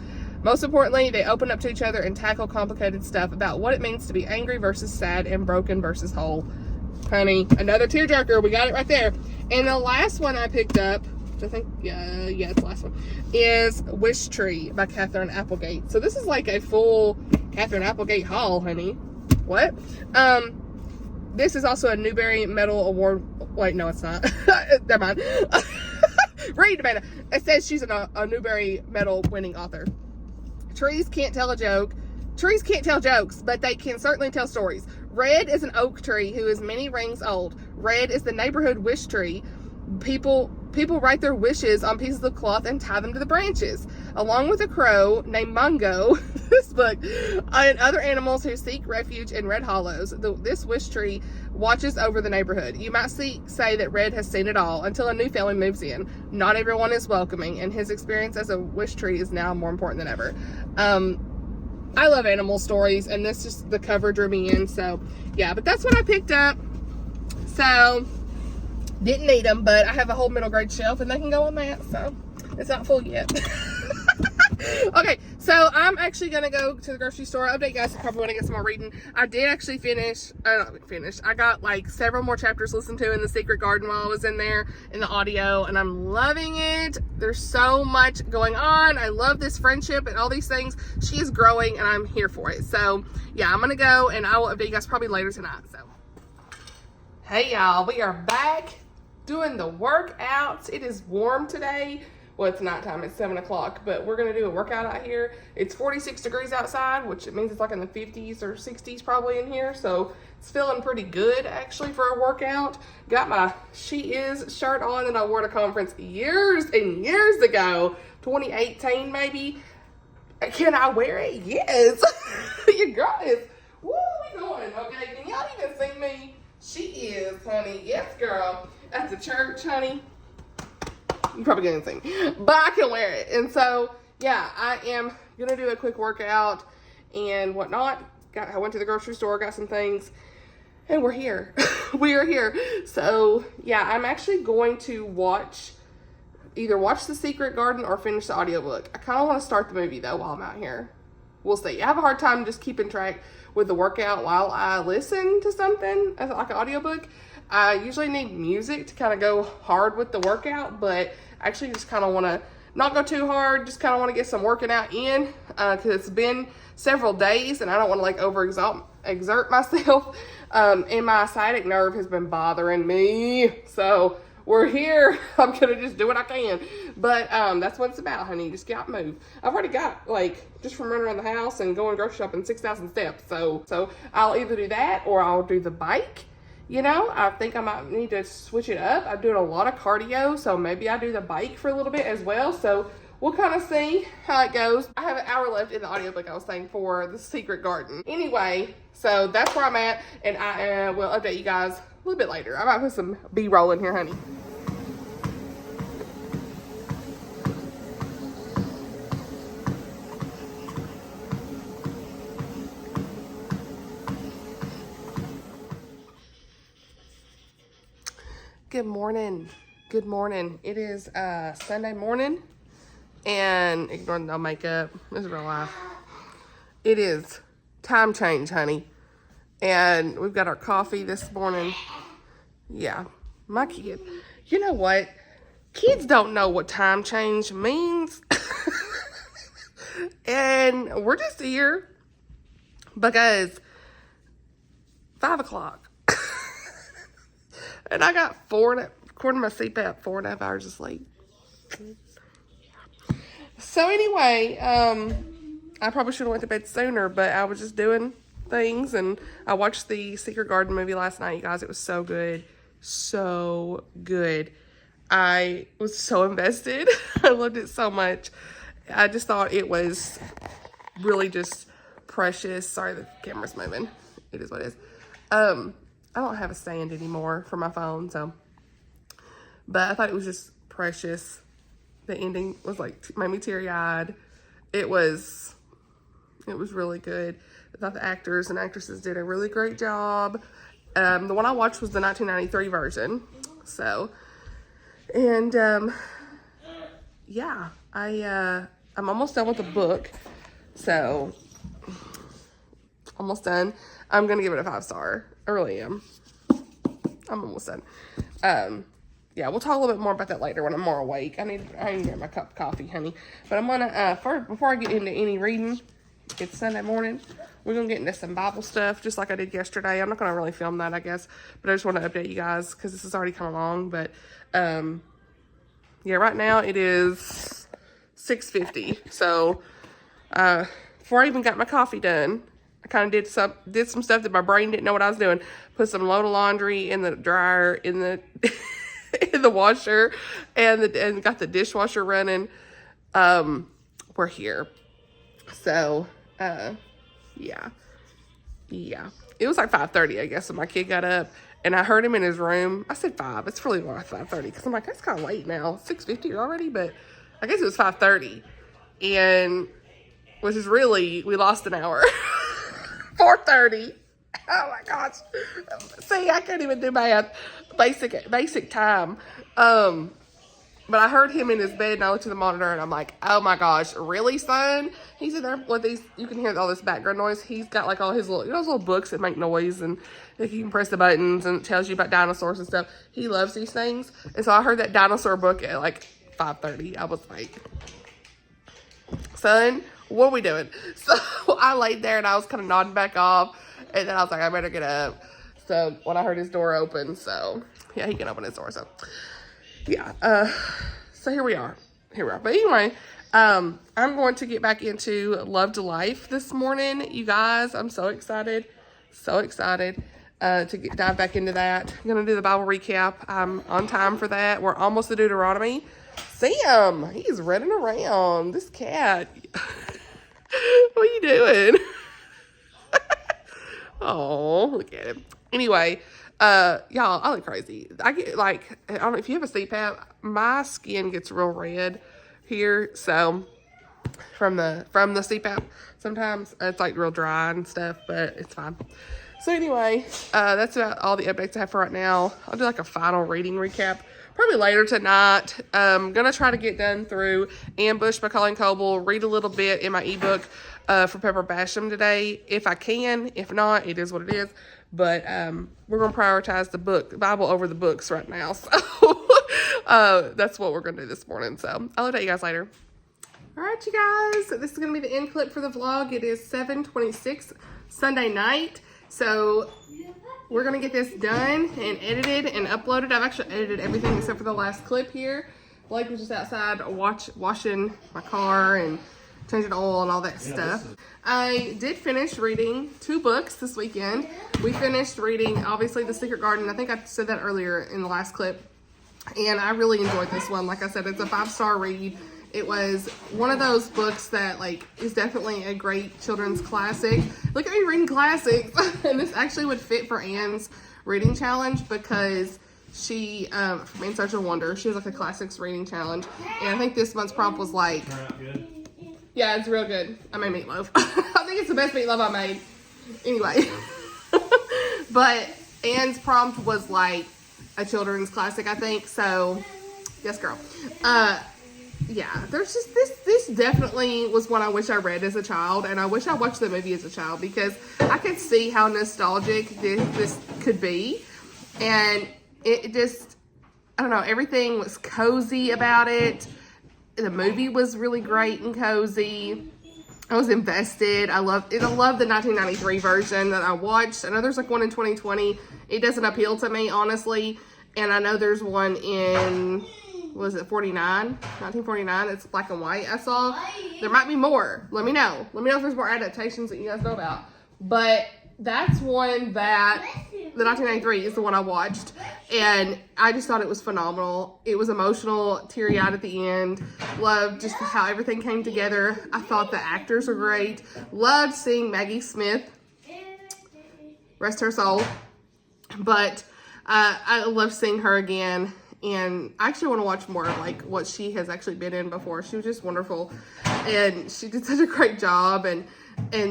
Most importantly, they open up to each other and tackle complicated stuff about what it means to be angry versus sad and broken versus whole. Honey, another tearjerker. We got it right there. And the last one I picked up, which I think, yeah, it's the last one, is Wish Tree by Catherine Applegate. So this is like a full Catherine Applegate haul, honey. What? This is also a Newbery Medal Award. Wait, no, it's not. Never mind. Read about it. It says she's a Newbery Medal winning author. Trees can't tell a joke. Trees can't tell jokes, but they can certainly tell stories. Red is an oak tree who is many rings old. Red is the neighborhood wish tree. People write their wishes on pieces of cloth and tie them to the branches. Along with a crow named Mungo, this book, and other animals who seek refuge in red hollows, this wish tree watches over the neighborhood. You might say that Red has seen it all until a new family moves in. Not everyone is welcoming, and his experience as a wish tree is now more important than ever. I love animal stories, and this just, the cover drew me in. So yeah, but that's what I picked up. So didn't need them, but I have a whole middle grade shelf and they can go on that, so it's not full yet. Okay, so I'm actually gonna go to the grocery store. I'll update you guys probably when I get some more reading. I did actually finish. I got like several more chapters listened to in The Secret Garden while I was in there in the audio, and I'm loving it. There's so much going on. I love this friendship and all these things. She is growing and I'm here for it. So yeah, I'm gonna go and I will update you guys probably later tonight. So hey y'all, we are back doing the workouts. It is warm today. Well, it's nighttime, it's 7 o'clock, but we're gonna do a workout out here. It's 46 degrees outside, which it means it's like in the 50s or 60s probably in here. So it's feeling pretty good actually for a workout. Got my She Is shirt on that I wore at a conference years and years ago, 2018 maybe. Can I wear it? Yes. Your girl is, woo, we going, okay? Can y'all even see me? She is, honey. Yes, girl. At the church, honey. You probably can't see me, but I can wear it. And so, yeah, I am gonna do a quick workout and whatnot. I went to the grocery store, got some things, and we're here. We are here. So, yeah, I'm actually going to either watch The Secret Garden or finish the audiobook. I kind of want to start the movie, though, while I'm out here. We'll see. I have a hard time just keeping track with the workout while I listen to something, like an audiobook. I usually need music to kind of go hard with the workout, but I actually just kind of want to not go too hard, just kind of want to get some working out in, because it's been several days and I don't want to like exert myself, and my sciatic nerve has been bothering me. So we're here. I'm going to just do what I can. But that's what it's about, honey. Just get out and move. I've already got, like, just from running around the house and going grocery shopping, 6,000 steps. So I'll either do that or I'll do the bike. You know, I think I might need to switch it up. I'm doing a lot of cardio, so maybe I do the bike for a little bit as well. So we'll kind of see how it goes. I have an hour left in the audiobook I was saying for The Secret Garden. Anyway, so that's where I'm at, and I will update you guys a little bit later. I might put some B-roll in here, honey. Good morning. Good morning. It is Sunday morning, and ignore the no makeup. This is real life. It is time change, honey. And we've got our coffee this morning. Yeah, my kid. You know what? Kids don't know what time change means. And we're just here because 5 o'clock. And I got according to my CPAP, 4.5 hours of sleep. So anyway, I probably should have went to bed sooner, but I was just doing things, and I watched the Secret Garden movie last night, you guys. It was so good. So good. I was so invested. I loved it so much. I just thought it was really just precious. Sorry, the camera's moving. It is what it is. I don't have a stand anymore for my phone, so. But I thought it was just precious. The ending was like, made me teary-eyed. It was really good. I thought the actors and actresses did a really great job. The one I watched was the 1993 version. So, and yeah, I'm almost done with the book. So, almost done. I'm gonna give it a 5-star. I really am. I'm almost done. Yeah, we'll talk a little bit more about that later when I'm more awake. I need to get my cup of coffee, honey. But I'm gonna first, before I get into any reading, it's Sunday morning. We're gonna get into some Bible stuff, just like I did yesterday. I'm not gonna really film that, I guess, but I just want to update you guys because this has already come along. But yeah, right now it is 6:50. So before I even got my coffee done, I kind of did some stuff that my brain didn't know what I was doing. Put some load of laundry in the dryer, in the in the washer, and got the dishwasher running. We're here. So, yeah. It was like 5:30, I guess, when my kid got up, and I heard him in his room. I said 5. It's really more like 5:30 because I'm like, that's kind of late now. 6:50 already, but I guess it was 5:30, and which is really, we lost an hour. 4:30. Oh my gosh. See, I can't even do math. Basic time. But I heard him in his bed, and I looked at the monitor, and I'm like, oh my gosh, really, son? He's in there with these, you can hear all this background noise. He's got like all his little, those little books that make noise, and you can press the buttons, and it tells you about dinosaurs and stuff. He loves these things. And so I heard that dinosaur book at like 5:30. I was like, son, what are we doing? So I laid there, and I was kind of nodding back off, and then I was like, I better get up. So when I heard his door open, so yeah, he can open his door, so yeah, so here we are. But anyway, I'm going to get back into Love to Life this morning, you guys. I'm so excited to dive back into that. I'm going to do the Bible recap. I'm on time for that. We're almost to Deuteronomy. Sam, he's running around. This cat. What are you doing? Oh, look at him. Anyway, y'all, I look crazy. I get like, I don't know if you have a CPAP, my skin gets real red here. So from the CPAP, sometimes it's like real dry and stuff, but it's fine. So anyway, that's about all the updates I have for right now. I'll do like a final reading recap probably later tonight. I'm going to try to get done through Ambush by Colleen Coble, read a little bit in my ebook for Pepper Basham today, if I can. If not, it is what it is. But we're going to prioritize the Bible over the books right now. So that's what we're going to do this morning. So I'll update you guys later. All right, you guys. This is going to be the end clip for the vlog. It is 7:26 Sunday night. So we're going to get this done and edited and uploaded. I've actually edited everything except for the last clip here. Blake was just outside washing my car and changing oil and all that stuff. I did finish reading 2 books this weekend. We finished reading, obviously, The Secret Garden. I think I said that earlier in the last clip. And I really enjoyed this one. Like I said, it's a 5-star read. It was one of those books that, like, is definitely a great children's classic. Look at me reading classics. And this actually would fit for Anne's reading challenge because she, from In Search of Wonder, she has like a classics reading challenge. And I think this month's prompt was like, yeah, it's real good. I made meatloaf. I think it's the best meatloaf I made. Anyway. But Anne's prompt was like a children's classic, I think. So, yes, girl. Yeah, there's just this definitely was one I wish I read as a child, and I wish I watched the movie as a child because I could see how nostalgic this could be. And it just, I don't know, everything was cozy about it. The movie was really great and cozy. I was invested. I love the 1993 version that I watched. I know there's like one in 2020. It doesn't appeal to me, honestly. And I know there's one in, was it 1949? It's black and white. I saw. There might be more. Let me know. Let me know if there's more adaptations that you guys know about. But that's one that, the 1993 is the one I watched. And I just thought it was phenomenal. It was emotional, teary-eyed at the end. Loved just how everything came together. I thought the actors were great. Loved seeing Maggie Smith. Rest her soul. But I love seeing her again. And I actually want to watch more of like what she has actually been in before. She was just wonderful. And she did such a great job. And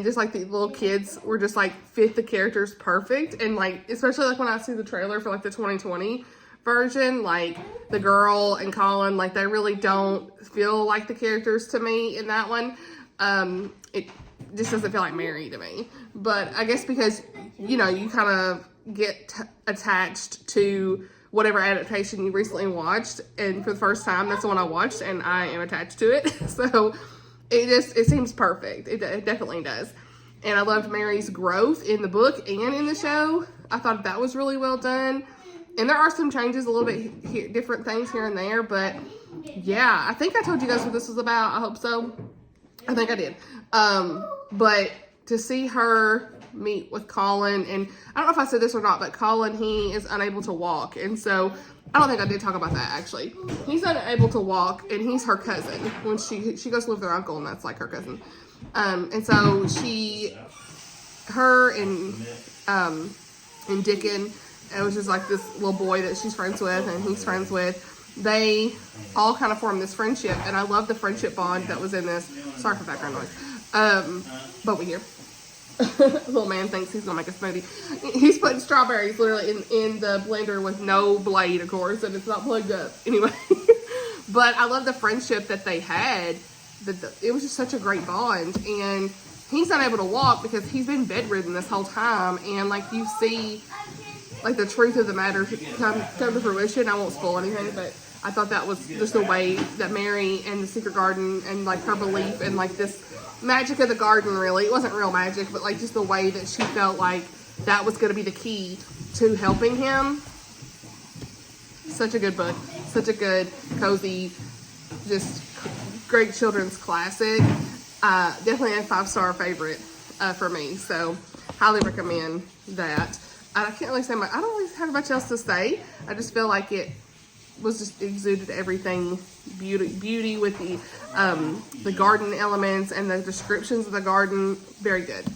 just like the little kids were just like fit the characters perfect. And like, especially like when I see the trailer for like the 2020 version, like the girl and Colin, like they really don't feel like the characters to me in that one. It just doesn't feel like Mary to me. But I guess because, you know, you kind of get attached to whatever adaptation you recently watched, and for the first time, that's the one I watched, and I am attached to it. So it seems perfect. It definitely does. And I loved Mary's growth in the book and in the show. I thought that was really well done. And there are some changes, a little bit different things here and there, but yeah, I think I told you guys what this was about. I hope so. I think I did. but to see her meet with Colin, and I don't know if I said this or not, but Colin, he is unable to walk, and so I don't think I did talk about that actually. He's unable to walk, and he's her cousin. When she goes to live with her uncle, and that's like her cousin. And so her and Dickon, it was just like this little boy that she's friends with, and he's friends with. They all kind of formed this friendship, and I love the friendship bond that was in this. Sorry for background noise. But we hear. Little man thinks he's gonna make a smoothie. He's putting strawberries literally in the blender with no blade, of course, and it's not plugged up. Anyway, but I love the friendship that they had. It was just such a great bond, and he's unable to walk because he's been bedridden this whole time, and like you see, like the truth of the matter come to fruition. I won't spoil anything, but I thought that was just the way that Mary and the secret garden and like her belief and like this magic of the garden, really, it wasn't real magic, but like just the way that she felt like that was going to be the key to helping him. Such a good book, such a good, cozy, just great children's classic. Definitely a 5-star favorite for me, so highly recommend that. I can't really say much. I don't really have much else to say. I just feel like it was just exuded everything, beauty with the garden elements and the descriptions of the garden. Very good.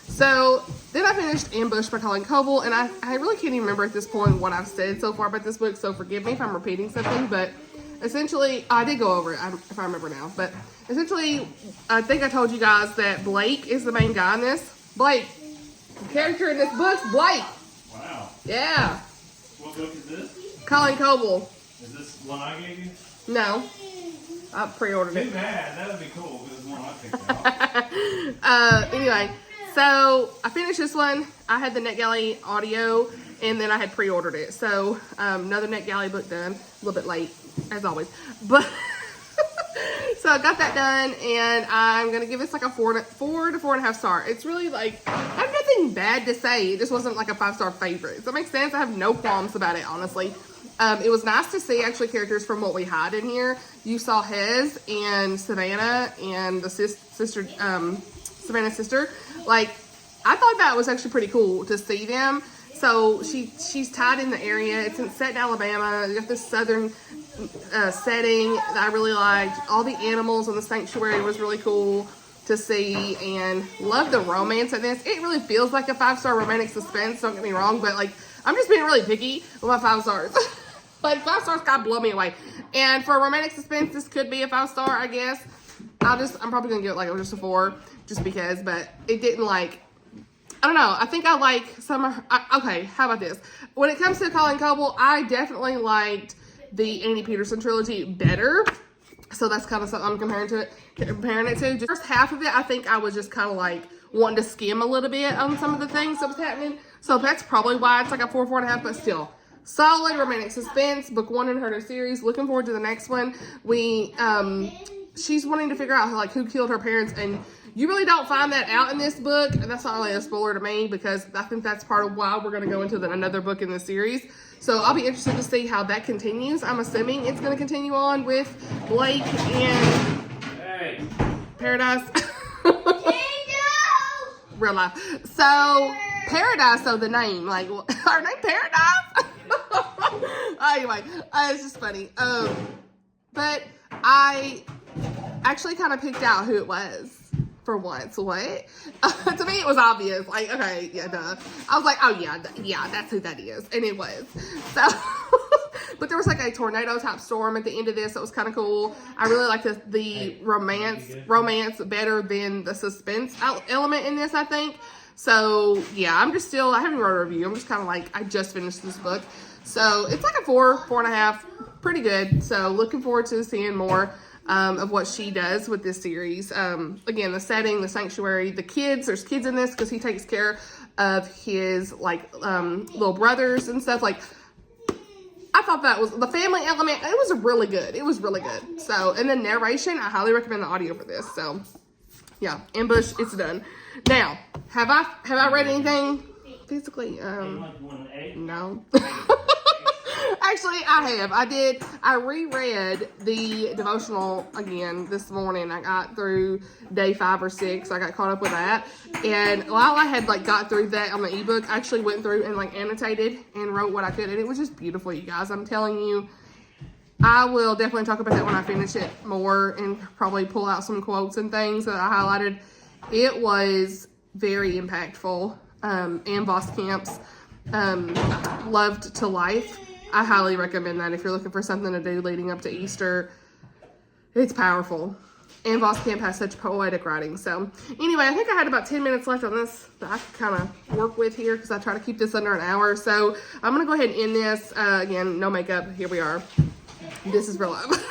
So then I finished Ambush by Colleen Coble, and I really can't even remember at this point what I've said so far about this book, so forgive me if I'm repeating something, but essentially I did go over it if I remember now, but essentially I think I told you guys that Blake is the main guy in this. Blake, the character in this book's Blake.
Wow.
Yeah.
What book is this?
Colleen Coble.
Is this one I gave you?
No. I pre-ordered it.
Too bad. That would be cool because it's one I picked out.
Anyway, so I finished this one. I had the NetGalley audio, and then I had pre-ordered it. So another NetGalley book done. A little bit late, as always. But so I got that done, and I'm going to give this like a 4 to 4.5 star. It's really like, I have nothing bad to say. It just wasn't like a 5-star favorite. Does that make sense? I have no qualms about it, honestly. It was nice to see actually characters from what we had in here. You saw Hez and Savannah and the sister, Savannah's sister. Like, I thought that was actually pretty cool to see them. So she's tied in the area. It's set in Alabama. You got this southern setting that I really liked. All the animals in the sanctuary was really cool to see, and love the romance in this. It really feels like a 5-star romantic suspense, don't get me wrong, but like, I'm just being really picky with my 5 stars. Like, 5 stars kind of blow me away. And for a romantic suspense, this could be a 5-star, I guess. I'm probably gonna give it like just a 4, just because, but it didn't like, I don't know. I think I like some of her, okay, how about this? When it comes to Colleen Coble, I definitely liked the Annie Peterson trilogy better. So that's kind of something I'm comparing it to. Just first half of it, I think I was just kind of like wanting to skim a little bit on some of the things that was happening. So that's probably why it's like a 4, 4.5, but still. Solid romantic suspense, book 1 in her new series. Looking forward to the next one. She's wanting to figure out like who killed her parents, and you really don't find that out in this book. And that's not really a spoiler to me, because I think that's part of why we're going to go into another book in the series. So I'll be interested to see how that continues. I'm assuming it's going to continue on with Blake and Paradise. Real life. So Paradise, so the name, like, her name Paradise? Anyway, it's just funny. But I actually kind of picked out who it was for once. What? To me, it was obvious. Like, okay, yeah, duh. I was like, oh yeah, that's who that is, and it was. So, but there was like a tornado type storm at the end of this. That was kind of cool. I really like the romance better than the suspense element in this, I think. So yeah, I haven't wrote a review. I'm just kind of like, I just finished this book. So it's like a 4, 4.5, pretty good. So looking forward to seeing more of what she does with this series. Again, the setting, the sanctuary, the kids, there's kids in this because he takes care of his like little brothers and stuff. Like, I thought that was the family element. It was really good. It was really good. So, and the narration, I highly recommend the audio for this. So yeah, Ambush, it's done. Now, have I read anything physically? No. Actually, Actually, I have. I reread the devotional again this morning. I got through day 5 or 6. I got caught up with that. And while I had like got through that on the ebook, I actually went through and like annotated and wrote what I could. And it was just beautiful, you guys. I'm telling you, I will definitely talk about that when I finish it more and probably pull out some quotes and things that I highlighted. It was very impactful. And Voskamp's Loved to Life. I highly recommend that if you're looking for something to do leading up to Easter. It's powerful. And Voskamp has such poetic writing. So anyway, I think I had about 10 minutes left on this that I could kind of work with here because I try to keep this under an hour. So I'm going to go ahead and end this. Again, no makeup. Here we are. This is real love.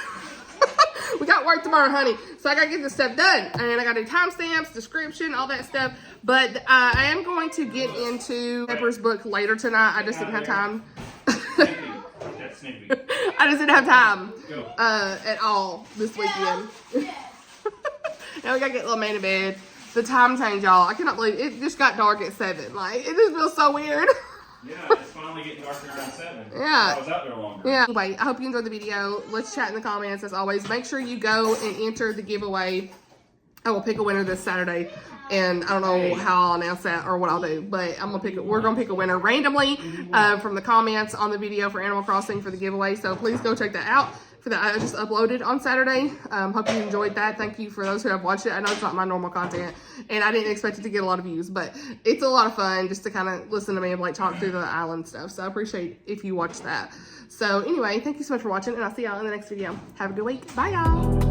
We got work tomorrow, honey. So I got to get this stuff done. And I got to do timestamps, description, all that stuff. But I am going to get into Pepper's book later tonight. I just didn't have time. I just didn't have time at all this weekend. Now we got to get little man to bed. The time change, y'all. I cannot believe it just got dark at 7. Like, it just feels so weird.
Yeah, it's finally getting darker around 7.
Yeah.
I was out there longer.
Yeah. Anyway, I hope you enjoyed the video. Let's chat in the comments as always. Make sure you go and enter the giveaway. I will pick a winner this Saturday. And I don't know how I'll announce that or what I'll do, but we're gonna pick a winner randomly from the comments on the video for Animal Crossing for the giveaway. So please go check that out. For that, I just uploaded on Saturday. Hope you enjoyed that. Thank you for those who have watched it. I know it's not my normal content, and I didn't expect it to get a lot of views, but it's a lot of fun just to kind of listen to me and like talk through the island stuff. So I appreciate if you watch that. So anyway, thank you so much for watching, and I'll see y'all in the next video. Have a good week. Bye, y'all.